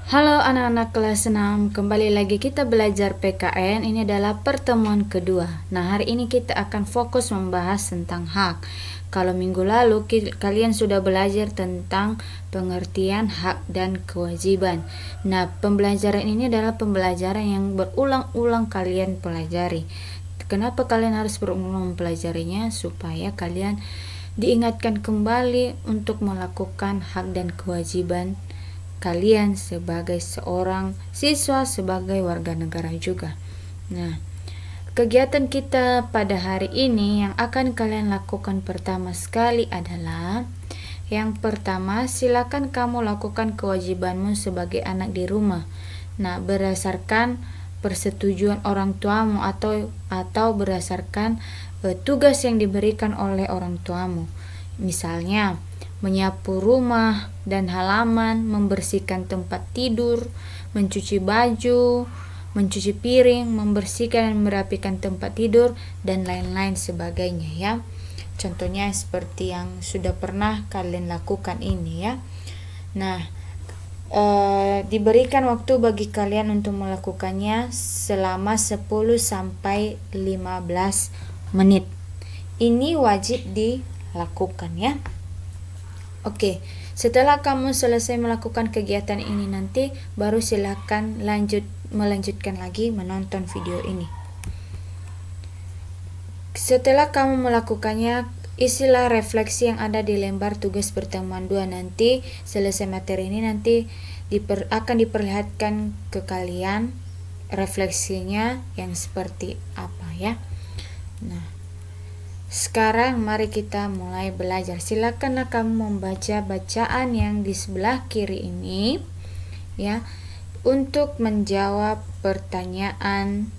Halo anak-anak kelas 6, kembali lagi kita belajar PKN. Ini adalah pertemuan kedua. Nah, hari ini kita akan fokus membahas tentang hak. Kalau minggu lalu kalian sudah belajar tentang pengertian hak dan kewajiban. Nah, pembelajaran ini adalah pembelajaran yang berulang-ulang kalian pelajari. Kenapa kalian harus berulang mempelajarinya? Supaya kalian diingatkan kembali untuk melakukan hak dan kewajiban kalian sebagai seorang siswa, sebagai warga negara juga. Nah, kegiatan kita pada hari ini yang akan kalian lakukan pertama sekali adalah yang pertama, silakan kamu lakukan kewajibanmu sebagai anak di rumah. Nah, berdasarkan persetujuan orang tuamu atau berdasarkan tugas yang diberikan oleh orang tuamu. Misalnya, menyapu rumah dan halaman, membersihkan tempat tidur, mencuci baju, mencuci piring, membersihkan dan merapikan tempat tidur, dan lain-lain sebagainya ya. Contohnya seperti yang sudah pernah kalian lakukan ini ya. Nah, diberikan waktu bagi kalian untuk melakukannya selama 10 sampai 15 menit. Ini wajib dilakukan ya. Oke, setelah kamu selesai melakukan kegiatan ini nanti, baru silakan melanjutkan lagi menonton video ini. Setelah kamu melakukannya, isilah refleksi yang ada di lembar tugas pertemuan 2 nanti. Selesai materi ini nanti akan diperlihatkan ke kalian refleksinya yang seperti apa ya. Nah, sekarang mari kita mulai belajar. Silakanlah kamu membaca bacaan yang di sebelah kiri ini ya, untuk menjawab pertanyaan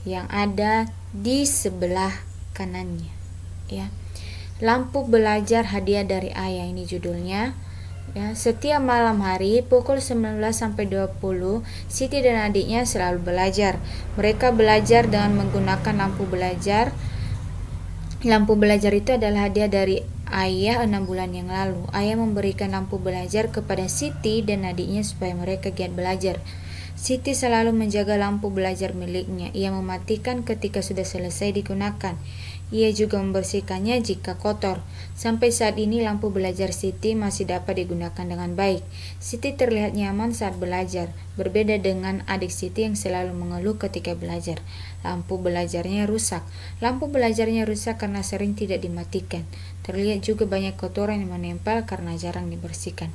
yang ada di sebelah kanannya ya. Lampu belajar hadiah dari ayah, ini judulnya ya. Setiap malam hari pukul 19 sampai 20, Siti dan adiknya selalu belajar. Mereka belajar dengan menggunakan lampu belajar. Lampu belajar itu adalah hadiah dari ayah 6 bulan yang lalu. Ayah memberikan lampu belajar kepada Siti dan adiknya supaya mereka giat belajar. Siti selalu menjaga lampu belajar miliknya. Ia mematikan ketika sudah selesai digunakan. Ia juga membersihkannya jika kotor. Sampai saat ini lampu belajar Siti masih dapat digunakan dengan baik. Siti terlihat nyaman saat belajar, berbeda dengan adik Siti yang selalu mengeluh ketika belajar. Lampu belajarnya rusak. Lampu belajarnya rusak karena sering tidak dimatikan. Terlihat juga banyak kotoran yang menempel karena jarang dibersihkan.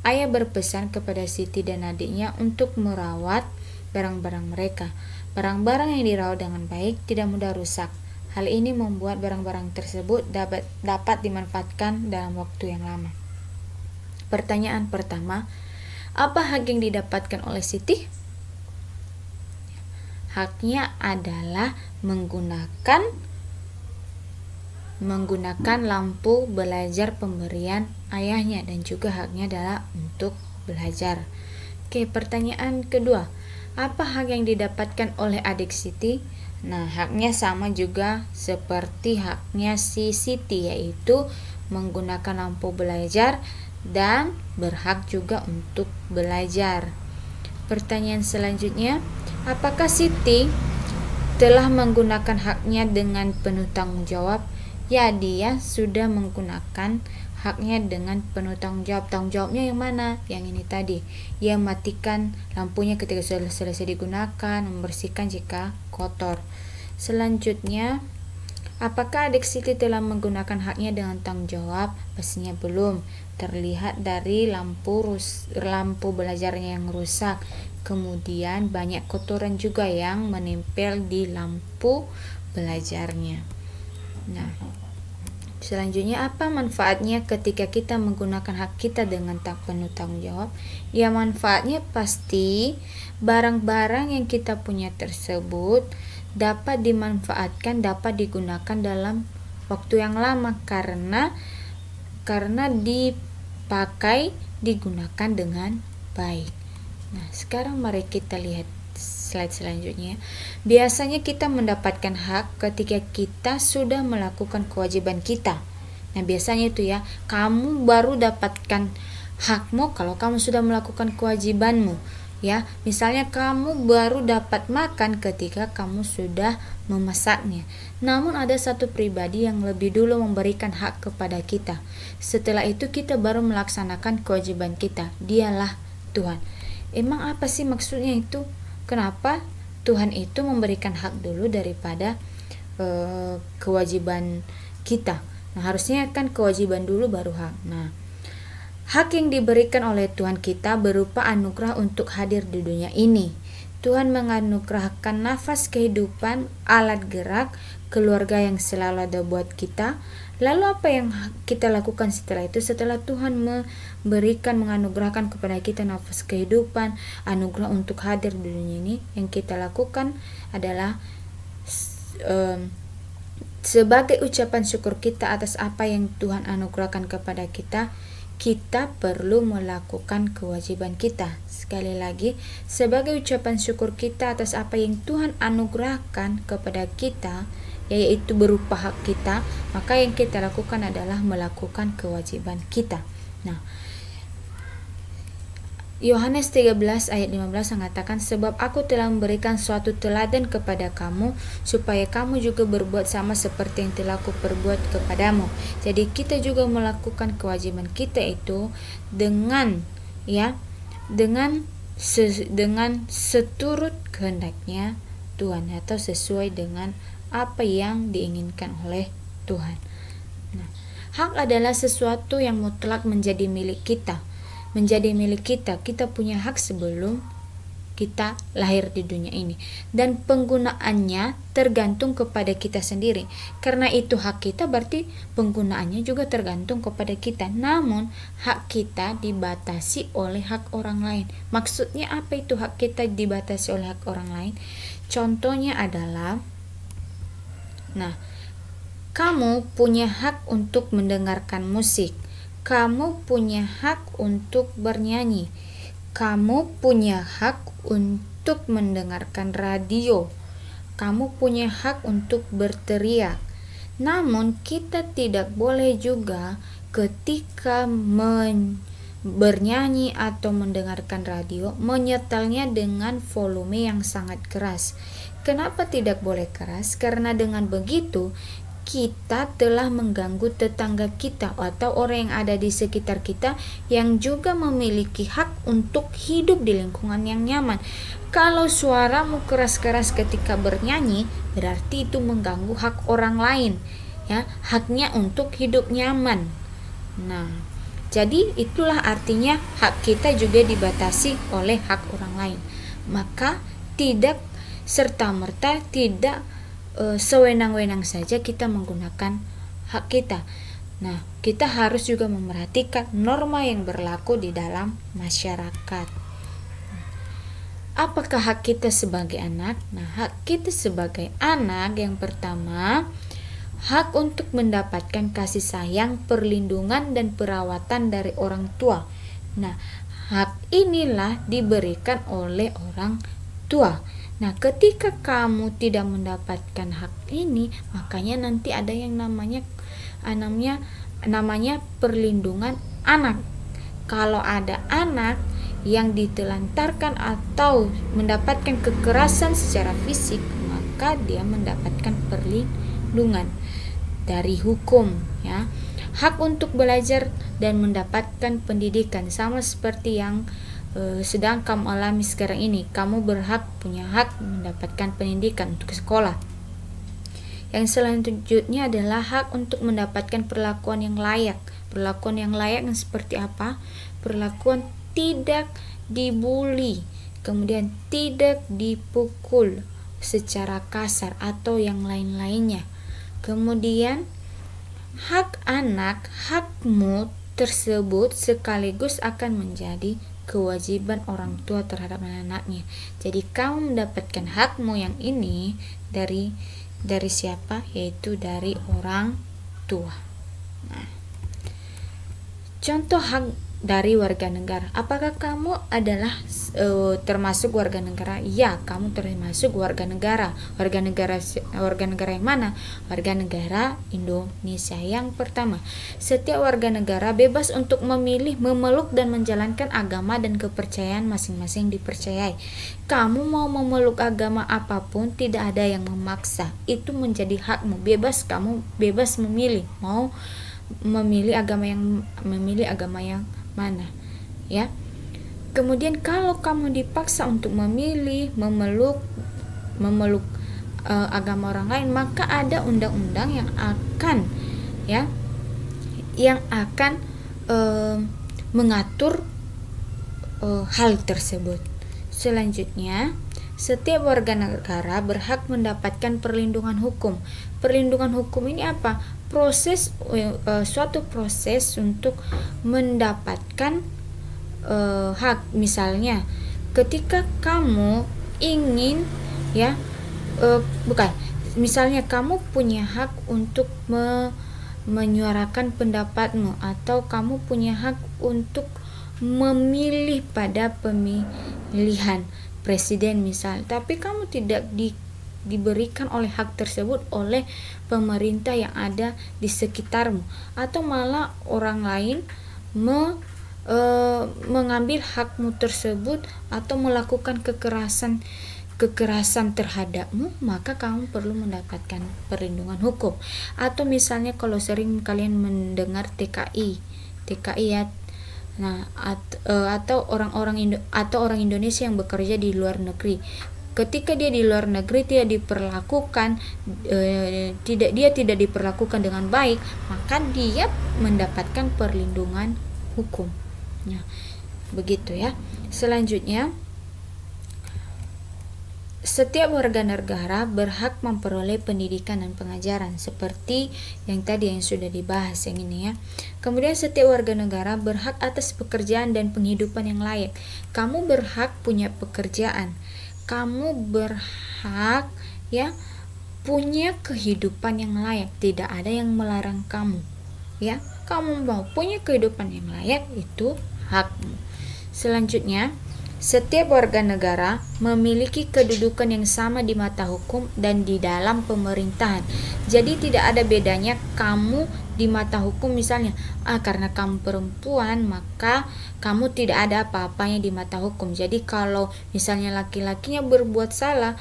Ayah berpesan kepada Siti dan adiknya untuk merawat barang-barang mereka. Barang-barang yang dirawat dengan baik tidak mudah rusak. Hal ini membuat barang-barang tersebut dapat dimanfaatkan dalam waktu yang lama. Pertanyaan pertama, apa hak yang didapatkan oleh Siti? Haknya adalah menggunakan lampu belajar pemberian ayahnya, dan juga haknya adalah untuk belajar. Oke, pertanyaan kedua, apa hak yang didapatkan oleh adik Siti? Nah, haknya sama juga seperti haknya si Siti, yaitu menggunakan lampu belajar dan berhak juga untuk belajar. Pertanyaan selanjutnya, apakah Siti telah menggunakan haknya dengan penuh tanggung jawab? Ya, dia sudah menggunakan haknya dengan penuh tanggung jawab. Tanggung jawabnya yang mana? Yang ini tadi. Ia matikan lampunya ketika sudah selesai digunakan, membersihkan jika kotor. Selanjutnya, apakah adik Siti telah menggunakan haknya dengan tanggung jawab? Pastinya belum. Terlihat dari lampu belajarnya yang rusak. Kemudian banyak kotoran juga yang menempel di lampu belajarnya. Nah, selanjutnya, apa manfaatnya ketika kita menggunakan hak kita dengan penuh tanggung jawab? Ya, manfaatnya pasti barang-barang yang kita punya tersebut dapat dimanfaatkan, dapat digunakan dalam waktu yang lama karena digunakan dengan baik. Nah, sekarang mari kita lihat slide selanjutnya. Biasanya kita mendapatkan hak ketika kita sudah melakukan kewajiban kita. Nah, biasanya itu ya, kamu baru dapatkan hakmu kalau kamu sudah melakukan kewajibanmu. Ya, misalnya kamu baru dapat makan ketika kamu sudah memasaknya. Namun ada satu pribadi yang lebih dulu memberikan hak kepada kita. Setelah itu kita baru melaksanakan kewajiban kita. Dialah Tuhan. Emang apa sih maksudnya itu? Kenapa Tuhan itu memberikan hak dulu daripada kewajiban kita? Nah, harusnya kan kewajiban dulu baru hak. Nah, hak yang diberikan oleh Tuhan kita berupa anugerah untuk hadir di dunia ini. Tuhan menganugerahkan nafas kehidupan, alat gerak, keluarga yang selalu ada buat kita. Lalu apa yang kita lakukan setelah itu? Setelah Tuhan menganugerahkan kepada kita nafas kehidupan, anugerah untuk hadir di dunia ini, yang kita lakukan adalah sebagai ucapan syukur kita atas apa yang Tuhan anugerahkan kepada kita, kita perlu melakukan kewajiban kita. Sekali lagi, sebagai ucapan syukur kita atas apa yang Tuhan anugerahkan kepada kita, yaitu berupa hak kita, maka yang kita lakukan adalah melakukan kewajiban kita. Nah, Yohanes 13 ayat 15 mengatakan, sebab aku telah memberikan suatu teladan kepada kamu, supaya kamu juga berbuat sama seperti yang telah aku perbuat kepadamu. Jadi kita juga melakukan kewajiban kita itu dengan seturut kehendaknya Tuhan, atau sesuai dengan apa yang diinginkan oleh Tuhan. Nah, hak adalah sesuatu yang mutlak menjadi milik kita. Kita punya hak sebelum kita lahir di dunia ini, dan penggunaannya tergantung kepada kita sendiri. Karena itu hak kita, berarti penggunaannya juga tergantung kepada kita. Namun hak kita dibatasi oleh hak orang lain. Maksudnya apa itu hak kita dibatasi oleh hak orang lain? Contohnya adalah, kamu punya hak untuk mendengarkan musik. Kamu punya hak untuk bernyanyi. Kamu punya hak untuk mendengarkan radio. Kamu punya hak untuk berteriak. Namun kita tidak boleh juga ketika bernyanyi atau mendengarkan radio menyetelnya dengan volume yang sangat keras. Kenapa tidak boleh keras? Karena dengan begitu kita telah mengganggu tetangga kita atau orang yang ada di sekitar kita yang juga memiliki hak untuk hidup di lingkungan yang nyaman. Kalau suaramu keras-keras ketika bernyanyi, berarti itu mengganggu hak orang lain, ya, haknya untuk hidup nyaman. Nah, jadi itulah artinya hak kita juga dibatasi oleh hak orang lain. Maka tidak serta-merta, tidak sewenang-wenang saja kita menggunakan hak kita. Nah, kita harus juga memerhatikan norma yang berlaku di dalam masyarakat. Apakah hak kita sebagai anak? Nah, hak kita sebagai anak yang pertama, hak untuk mendapatkan kasih sayang, perlindungan, dan perawatan dari orang tua. Nah, hak inilah diberikan oleh orang tua. Nah, ketika kamu tidak mendapatkan hak ini, makanya nanti ada yang namanya perlindungan anak. Kalau ada anak yang ditelantarkan atau mendapatkan kekerasan secara fisik, maka dia mendapatkan perlindungan dari hukum, ya. Hak untuk belajar dan mendapatkan pendidikan sama seperti yang sedang kamu alami sekarang ini. Kamu punya hak mendapatkan pendidikan untuk sekolah. Yang selanjutnya adalah hak untuk mendapatkan perlakuan yang layak. Perlakuan yang layak yang seperti apa? Perlakuan tidak dibuli, kemudian tidak dipukul secara kasar atau yang lain-lainnya. Kemudian hak anak, hakmu tersebut sekaligus akan menjadi kewajiban orang tua terhadap anak-anaknya. Jadi kamu mendapatkan hakmu yang ini dari siapa? Yaitu dari orang tua. Nah, contoh hak dari warga negara. Apakah kamu adalah termasuk warga negara? Ya, kamu termasuk warga negara. Warga negara yang mana? Warga negara Indonesia. Yang pertama, setiap warga negara bebas untuk memilih, memeluk dan menjalankan agama dan kepercayaan masing-masing dipercayai. Kamu mau memeluk agama apapun, tidak ada yang memaksa. Itu menjadi hakmu. Kamu bebas memilih mau memilih agama yang mana, ya. Kemudian kalau kamu dipaksa untuk memilih, memeluk agama orang lain, maka ada undang-undang yang akan mengatur hal tersebut. Selanjutnya, setiap warga negara berhak mendapatkan perlindungan hukum. Perlindungan hukum ini apa? Suatu proses untuk mendapatkan hak. Misalnya, ketika kamu ingin misalnya kamu punya hak untuk menyuarakan pendapatmu, atau kamu punya hak untuk memilih pada pemilihan presiden misal, tapi kamu tidak diberikan oleh hak tersebut oleh pemerintah yang ada di sekitarmu, atau malah orang lain mengambil hakmu tersebut atau melakukan kekerasan terhadapmu, maka kamu perlu mendapatkan perlindungan hukum. Atau misalnya kalau sering kalian mendengar TKI ya. Nah, atau orang Indonesia yang bekerja di luar negeri. Ketika dia di luar negeri dia tidak diperlakukan dengan baik, maka dia mendapatkan perlindungan hukum. Nah, begitu ya. Selanjutnya, setiap warga negara berhak memperoleh pendidikan dan pengajaran, seperti yang tadi yang sudah dibahas yang ini ya. Kemudian setiap warga negara berhak atas pekerjaan dan penghidupan yang layak. Kamu berhak punya pekerjaan. Kamu berhak punya kehidupan yang layak. Tidak ada yang melarang kamu. Ya, kamu mau punya kehidupan yang layak, itu hakmu. Selanjutnya, setiap warga negara memiliki kedudukan yang sama di mata hukum dan di dalam pemerintahan. Jadi tidak ada bedanya kamu di mata hukum, misalnya karena kamu perempuan maka kamu tidak ada apa-apanya di mata hukum. Jadi kalau misalnya laki-lakinya berbuat salah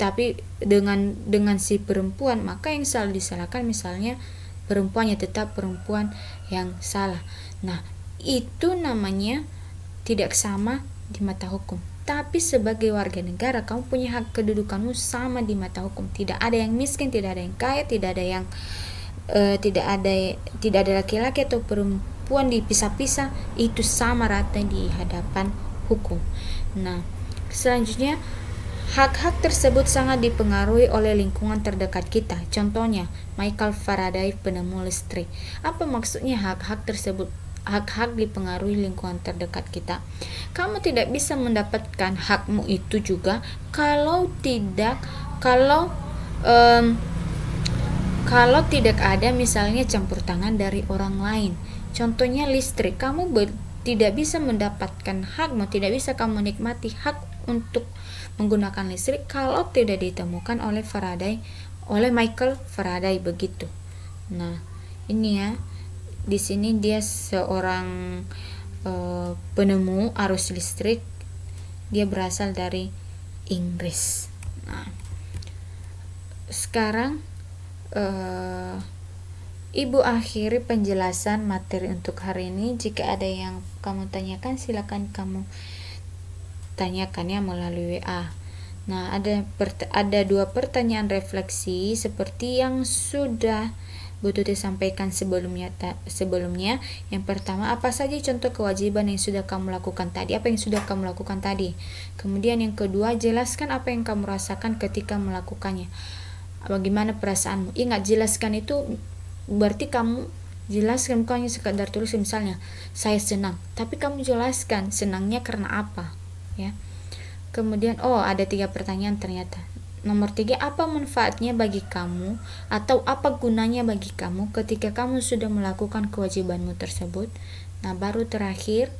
tapi dengan si perempuan, maka yang salah disalahkan misalnya perempuannya, tetap perempuan yang salah. Nah, itu namanya tidak sama di mata hukum. Tapi sebagai warga negara, kamu punya hak, kedudukanmu sama di mata hukum. Tidak ada yang miskin, tidak ada yang kaya, tidak ada laki-laki atau perempuan dipisah-pisah, itu sama rata di hadapan hukum. Nah, selanjutnya, hak-hak tersebut sangat dipengaruhi oleh lingkungan terdekat kita. Contohnya, Michael Faraday, penemu listrik. Apa maksudnya hak-hak tersebut? Hak-hak dipengaruhi lingkungan terdekat kita. Kamu tidak bisa mendapatkan hakmu itu juga kalau tidak ada misalnya campur tangan dari orang lain. Contohnya listrik, kamu tidak bisa mendapatkan hakmu, tidak bisa kamu menikmati hak untuk menggunakan listrik kalau tidak ditemukan oleh Michael Faraday, begitu. Nah, ini ya. Di sini dia seorang penemu arus listrik. Dia berasal dari Inggris. Nah, sekarang Ibu akhiri penjelasan materi untuk hari ini. Jika ada yang kamu tanyakan, silakan kamu tanyakannya melalui WA. Nah, ada 2 pertanyaan refleksi seperti yang sudah Bu Tuti sampaikan sebelumnya. Yang pertama, apa saja contoh kewajiban yang sudah kamu lakukan tadi? Apa yang sudah kamu lakukan tadi? Kemudian yang kedua, jelaskan apa yang kamu rasakan ketika melakukannya. Bagaimana perasaanmu? Ingat, jelaskan itu berarti kamu jelaskan, bukan hanya sekadar tulis misalnya saya senang, tapi kamu jelaskan senangnya karena apa, ya. Kemudian ada 3 pertanyaan ternyata. Nomor 3, apa manfaatnya bagi kamu atau apa gunanya bagi kamu ketika kamu sudah melakukan kewajibanmu tersebut? Nah, baru terakhir,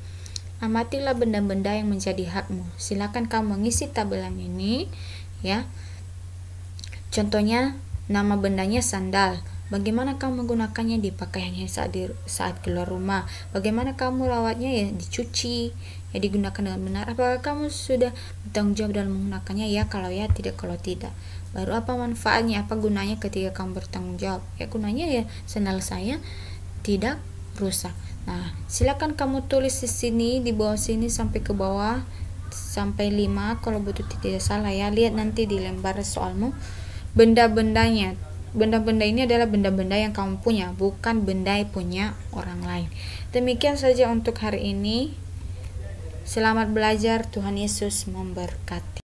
amatilah benda-benda yang menjadi hakmu. Silakan kamu mengisi tabelan ini, ya. Contohnya, nama bendanya sandal. Bagaimana kamu menggunakannya? Dipakainya saat keluar rumah. Bagaimana kamu rawatnya? Ya dicuci, ya digunakan dengan benar. Apakah kamu sudah bertanggung jawab dalam menggunakannya? Ya kalau ya, tidak kalau tidak. Baru apa manfaatnya, apa gunanya ketika kamu bertanggung jawab? Ya gunanya ya sandal saya tidak rusak. Nah, silakan kamu tulis di sini, di bawah sini sampai ke bawah sampai 5 kalau betul tidak salah ya. Lihat nanti di lembar soalmu benda-bendanya. Benda-benda ini adalah benda-benda yang kamu punya, bukan benda yang punya orang lain. Demikian saja untuk hari ini. Selamat belajar, Tuhan Yesus memberkati.